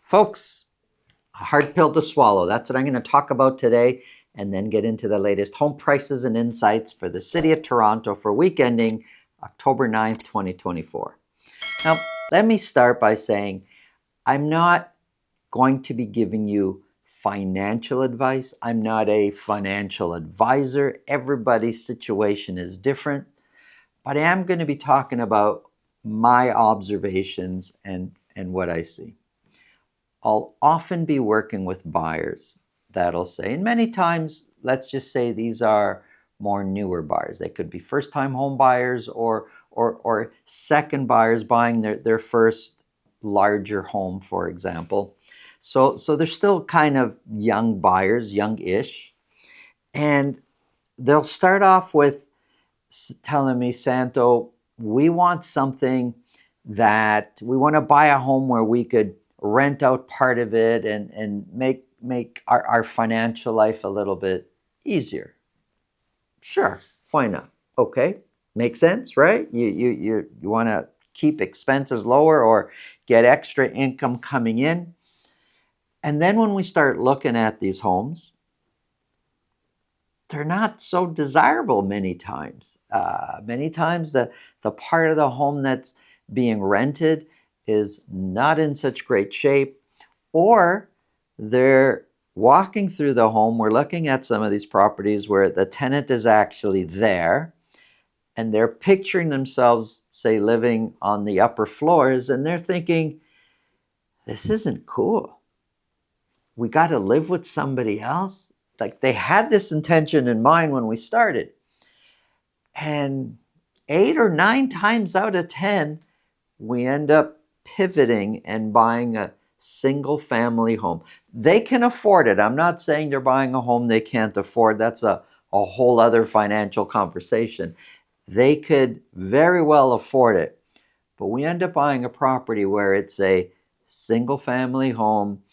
Folks, a hard pill to swallow. That's what I'm going to talk about today, and then get into the latest home prices and insights for the city of Toronto for week ending October 9th, 2024. Now, let me start by saying I'm not going to be giving you financial advice. I'm not a financial advisor. Everybody's situation is different, but I am going to be talking about my observations and what I see. I'll often be working with buyers that'll say, and many times, let's just say these are more newer buyers. They could be first-time home buyers or second buyers buying their first larger home, for example. So they're still kind of young buyers, young-ish, and they'll start off with telling me, Santo, we want something that we want to buy a home where we could rent out part of it and make our financial life a little bit easier. Sure, why not? Okay, makes sense, right? You want to keep expenses lower or get extra income coming in. And then when we start looking at these homes, they're not so desirable many times. Many times the part of the home that's being rented is not in such great shape, or they're walking through the home. We're looking at some of these properties where the tenant is actually there and they're picturing themselves, say, living on the upper floors, and they're thinking, this isn't cool. We got to live with somebody else. Like, they had this intention in mind when we started. And 8 or 9 times out of 10, we end up pivoting and buying a single family home. They can afford it. I'm not saying they're buying a home they can't afford. That's a whole other financial conversation. They could very well afford it. But we end up buying a property where it's a single family home.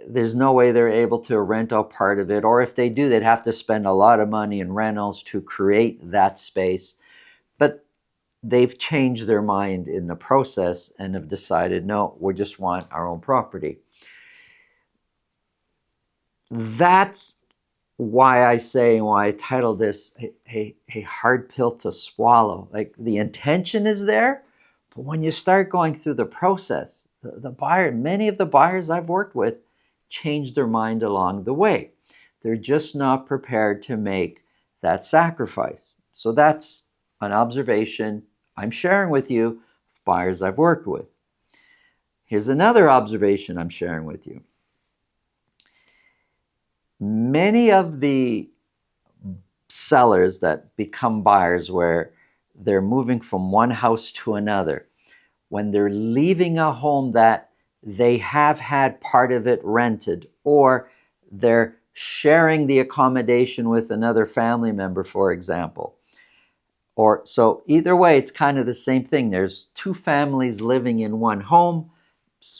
There's no way they're able to rent out part of it. Or if they do, they'd have to spend a lot of money in rentals to create that space. But they've changed their mind in the process and have decided, no, we just want our own property. That's why I say, and why I titled this a hard pill to swallow. Like, the intention is there, but when you start going through the process, the buyer, many of the buyers I've worked with, change their mind along the way. They're just not prepared to make that sacrifice. So that's an observation I'm sharing with you of buyers I've worked with. Here's another observation I'm sharing with you. Many of the sellers that become buyers, where they're moving from one house to another, when they're leaving a home that they have had part of it rented, or they're sharing the accommodation with another family member, for example. Or so either way, it's kind of the same thing. There's 2 families living in one home,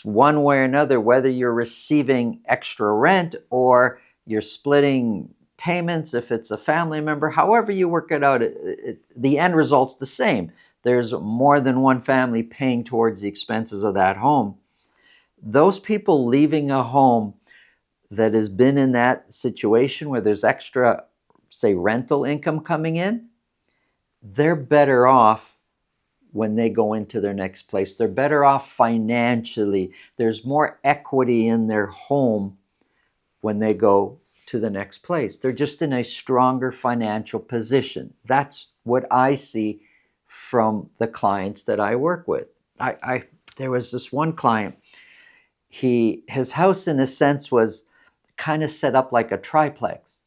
one way or another, whether you're receiving extra rent or you're splitting payments if it's a family member. However you work it out, the end result's the same. There's more than one family paying towards the expenses of that home. Those people leaving a home that has been in that situation where there's extra, say, rental income coming in, they're better off when they go into their next place. They're better off financially. There's more equity in their home when they go to the next place. They're just in a stronger financial position. That's what I see from the clients that I work with. There was this one client. His house, in a sense, was kind of set up like a triplex.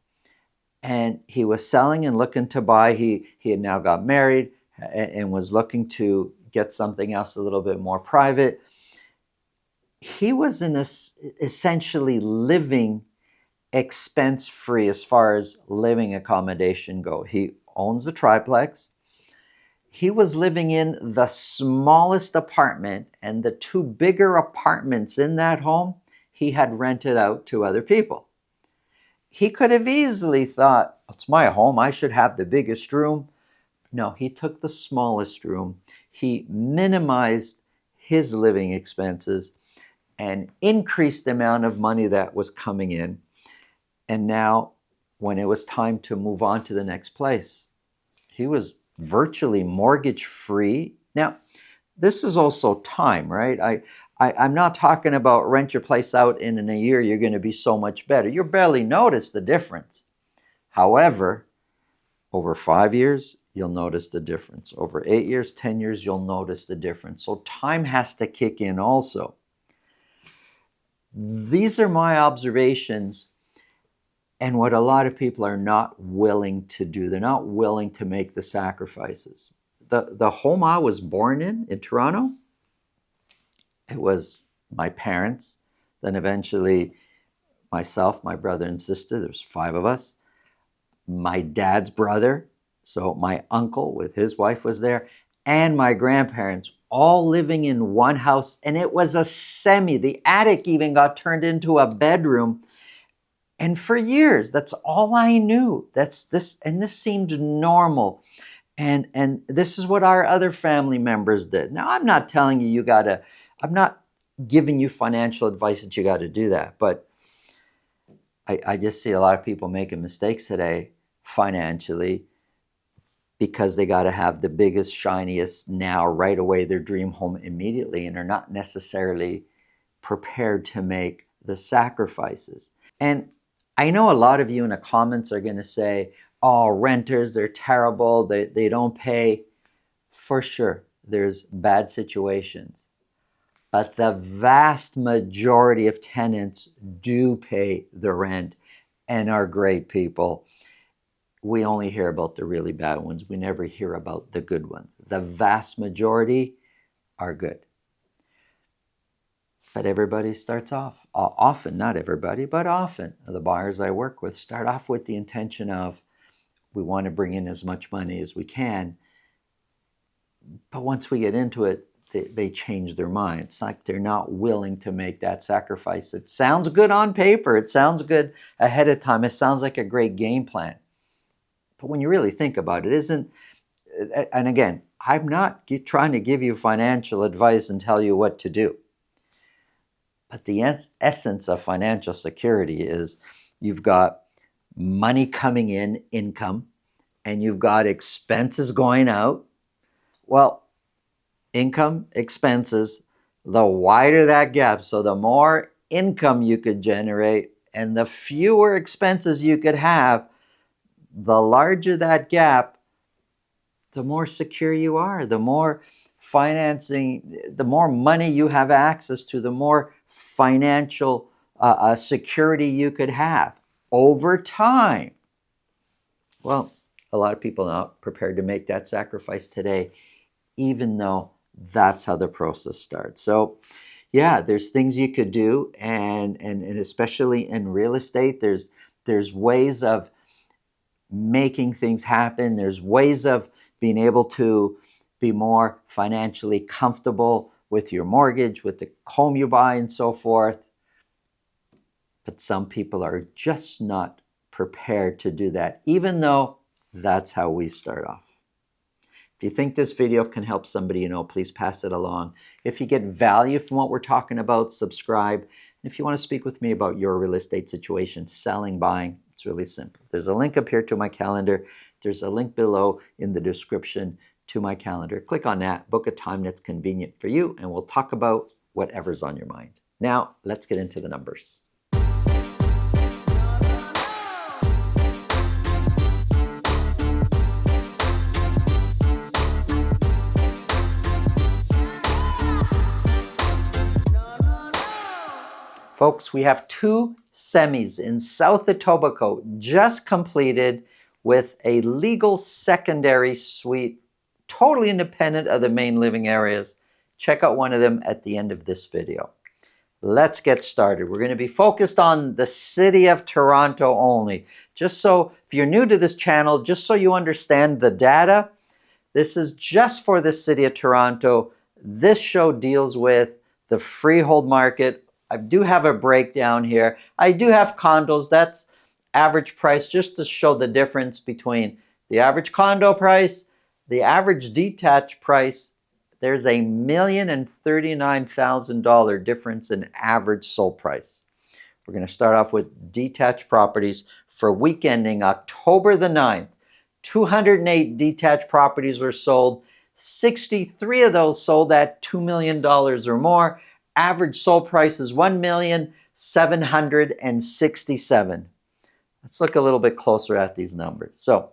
And he was selling and looking to buy. He had now got married and was looking to get something else a little bit more private. He was essentially living expense-free as far as living accommodation go. He owns a triplex. He was living in the smallest apartment, and the 2 bigger apartments in that home he had rented out to other people. He could have easily thought, it's my home, I should have the biggest room. No, he took the smallest room. He minimized his living expenses, and increased the amount of money that was coming in. And now, when it was time to move on to the next place, he was virtually mortgage free. Now, this is also time, right? I'm not talking about rent your place out and in a year you're going to be so much better. You'll barely notice the difference. However, over 5 years, you'll notice the difference. Over 8 years, 10 years, you'll notice the difference. So time has to kick in also. These are my observations and what a lot of people are not willing to do. They're not willing to make the sacrifices. The home I was born in Toronto, it was my parents, then eventually myself, my brother and sister, there's 5 of us, my dad's brother, so my uncle with his wife was there, and my grandparents, all living in one house, and it was a semi. The attic even got turned into a bedroom. And for years, that's all I knew. This seemed normal. And this is what our other family members did. Now, I'm not telling you I'm not giving you financial advice that you got to do that. But I just see a lot of people making mistakes today financially because they got to have the biggest, shiniest now, right away, their dream home immediately, and are not necessarily prepared to make the sacrifices. And I know a lot of you in the comments are going to say, oh, renters, they're terrible, they don't pay. For sure, there's bad situations. But the vast majority of tenants do pay the rent and are great people. We only hear about the really bad ones. We never hear about the good ones. The vast majority are good. But everybody starts off, often, not everybody, but often, the buyers I work with start off with the intention of, we want to bring in as much money as we can. But once we get into it, they change their mind. It's like they're not willing to make that sacrifice. It sounds good on paper. It sounds good ahead of time. It sounds like a great game plan. But when you really think about it, isn't, and again, I'm not trying to give you financial advice and tell you what to do. But the essence of financial security is you've got money coming in, income, and you've got expenses going out. Well, income, expenses, the wider that gap, so the more income you could generate and the fewer expenses you could have, the larger that gap, the more secure you are, the more financing, the more money you have access to, the more financial security you could have over time. Well, a lot of people are not prepared to make that sacrifice today, even though that's how the process starts. So yeah, there's things you could do, and especially in real estate, there's ways of making things happen. There's ways of being able to be more financially comfortable with your mortgage, with the home you buy, and so forth. But some people are just not prepared to do that, even though that's how we start off. If you think this video can help somebody you know, please pass it along. If you get value from what we're talking about, subscribe. And if you want to speak with me about your real estate situation, selling, buying, it's really simple. There's a link up here to my calendar. There's a link below in the description to my calendar. Click on that, book a time that's convenient for you, and we'll talk about whatever's on your mind. Now, let's get into the numbers. Folks, we have 2 semis in South Etobicoke just completed with a legal secondary suite, totally independent of the main living areas. Check out one of them at the end of this video. Let's get started. We're going to be focused on the city of Toronto only. Just so, if you're new to this channel, just so you understand the data, this is just for the city of Toronto. This show deals with the freehold market. I do have a breakdown here. I do have condos. That's average price, just to show the difference between the average condo price, the average detached price, there's a $1,039,000 difference in average sold price. We're going to start off with detached properties for week ending October the 9th. 208 detached properties were sold. 63 of those sold at $2 million or more. Average sold price is $1,767,000. Let's look a little bit closer at these numbers. So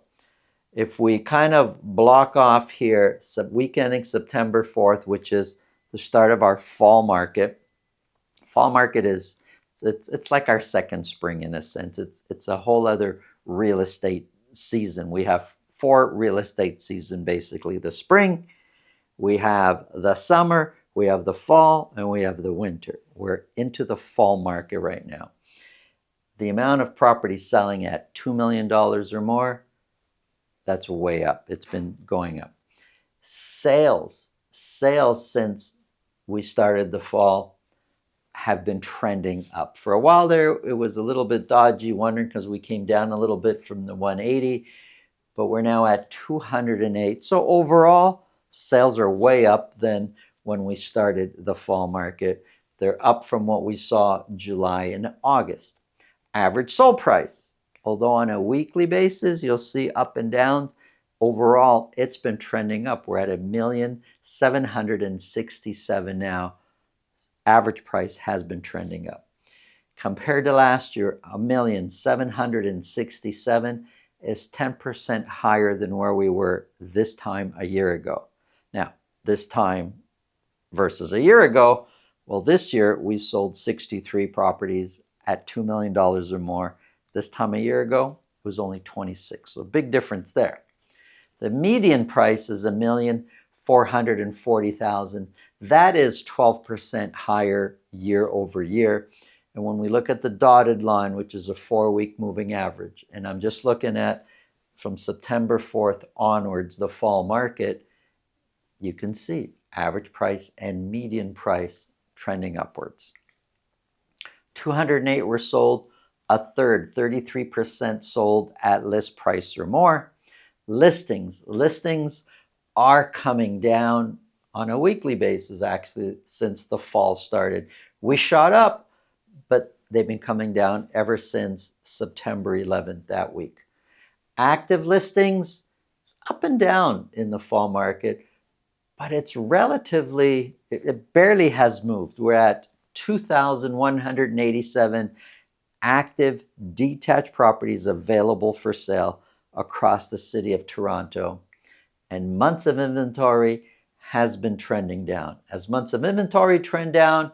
if we kind of block off here, week ending September 4th, which is the start of our fall market. Fall market is, it's like our second spring in a sense. It's a whole other real estate season. We have 4 real estate seasons basically. The spring, we have the summer, we have the fall, and we have the winter. We're into the fall market right now. The amount of properties selling at $2 million or more, that's way up. It's been going up. Sales since we started the fall have been trending up. For a while there, it was a little bit dodgy, wondering because we came down a little bit from the 180, but we're now at 208. So overall, sales are way up than when we started the fall market. They're up from what we saw July and August. Average sold price, although on a weekly basis, you'll see up and downs. Overall, it's been trending up. We're at $1,767,000 now. Average price has been trending up. Compared to last year, $1,767,000 is 10% higher than where we were this time a year ago. Now, this time versus a year ago, well, this year we sold 63 properties at $2 million or more. This time a year ago, it was only 26. So a big difference there. The median price is $1,440,000. That is 12% higher year over year. And when we look at the dotted line, which is a 4-week moving average, and I'm just looking at from September 4th onwards, the fall market, you can see average price and median price trending upwards. 208 were sold, a third, 33% sold at list price or more. Listings are coming down on a weekly basis, actually, since the fall started. We shot up, but they've been coming down ever since September 11th that week. Active listings, it's up and down in the fall market, but it's relatively, it barely has moved. We're at 2,187 active detached properties available for sale across the city of Toronto, and months of inventory has been trending down. As months of inventory trend down,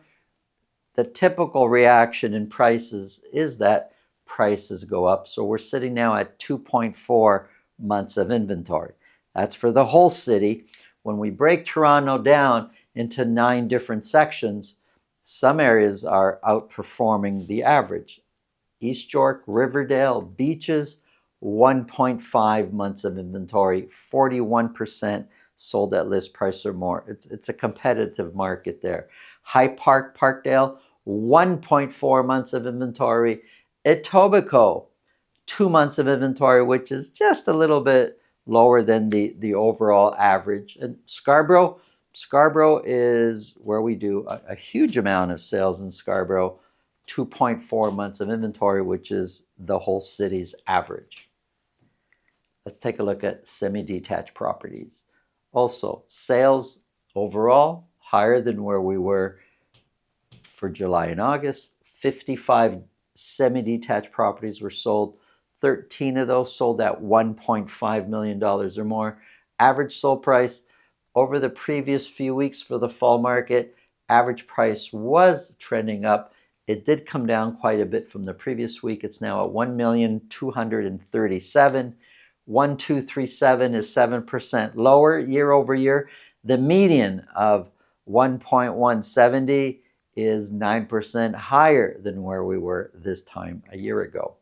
the typical reaction in prices is that prices go up. So we're sitting now at 2.4 months of inventory. That's for the whole city. When we break Toronto down into 9 different sections, some areas are outperforming the average. East York, Riverdale, Beaches, 1.5 months of inventory, 41% sold at list price or more. It's a competitive market there. High Park, Parkdale, 1.4 months of inventory. Etobicoke, 2 months of inventory, which is just a little bit lower than the overall average. And Scarborough is where we do a huge amount of sales in Scarborough, 2.4 months of inventory, which is the whole city's average. Let's take a look at semi-detached properties. Also, sales overall higher than where we were for July and August. 55 semi-detached properties were sold. 13 of those sold at $1.5 million or more. Average sold price over the previous few weeks for the fall market, average price was trending up. It did come down quite a bit from the previous week. It's now at $1,237,000. 1,237 is 7% lower year over year. The median of 1.170 is 9% higher than where we were this time a year ago.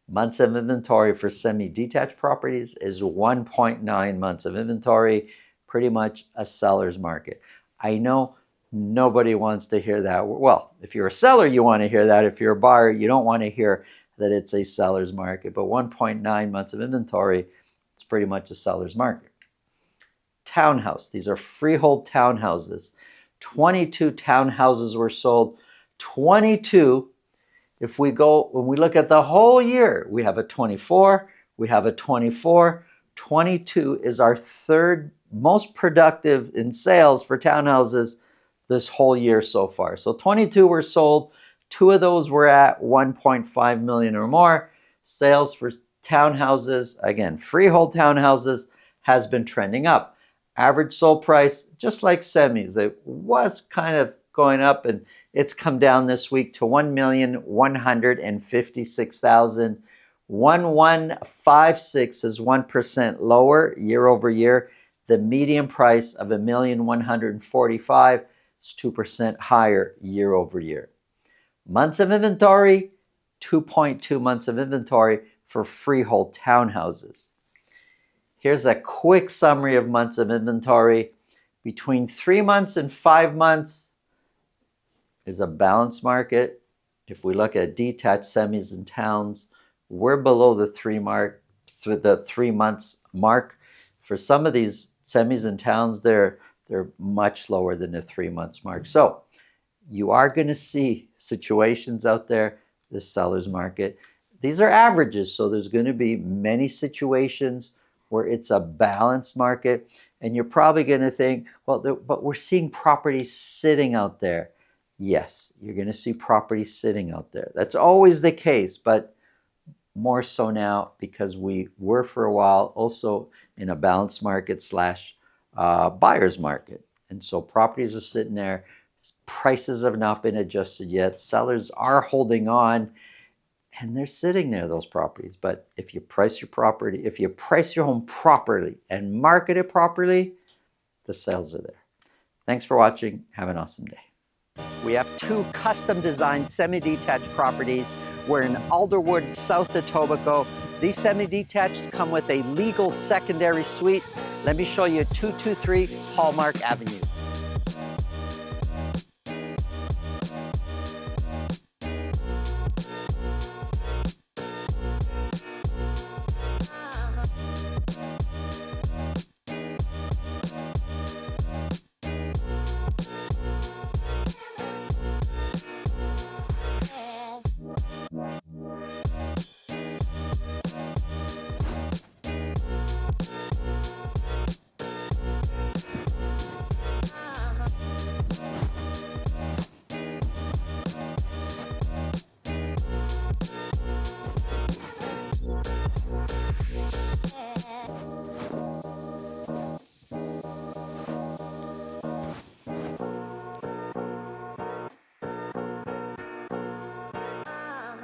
Months of inventory for semi-detached properties is 1.9 months of inventory, pretty much a seller's market. I know nobody wants to hear that. Well, if you're a seller, you want to hear that. If you're a buyer, you don't want to hear that it's a seller's market. But 1.9 months of inventory, it's pretty much a seller's market. townhouse. These are freehold townhouses. 22 townhouses were sold. 22, when we look at the whole year, we have a 24, we have a 24. 22 is our third most productive in sales for townhouses this whole year so far. So 22 were sold. 2 of those were at 1.5 million or more. Sales for townhouses, again, freehold townhouses, has been trending up. Average sold price, just like semis, it was kind of going up, and it's come down this week to 1,156,000. 1,156 is 1% lower year over year. The median price of 1,145,000 is 2% higher year over year. Months of inventory, 2.2 months of inventory for freehold townhouses. Here's a quick summary of months of inventory. Between 3 months and 5 months is a balanced market. If we look at detached semis and towns, we're below the 3 months mark. For some of these semis and towns, they're much lower than the 3 months mark. So you are going to see situations out there, the seller's market. These are averages, so there's going to be many situations where it's a balanced market, and you're probably going to think, well, but we're seeing properties sitting out there. Yes, you're going to see properties sitting out there. That's always the case, but more so now because we were for a while also in a balanced market slash buyer's market. And so properties are sitting there. Prices have not been adjusted yet. Sellers are holding on, and they're sitting there, those properties. But if you price your property, if you price your home properly and market it properly, the sales are there. Thanks for watching. Have an awesome day. We have 2 custom designed semi-detached properties. We're in Alderwood, South Etobicoke. These semi-detached come with a legal secondary suite. Let me show you 223 Hallmark Avenue.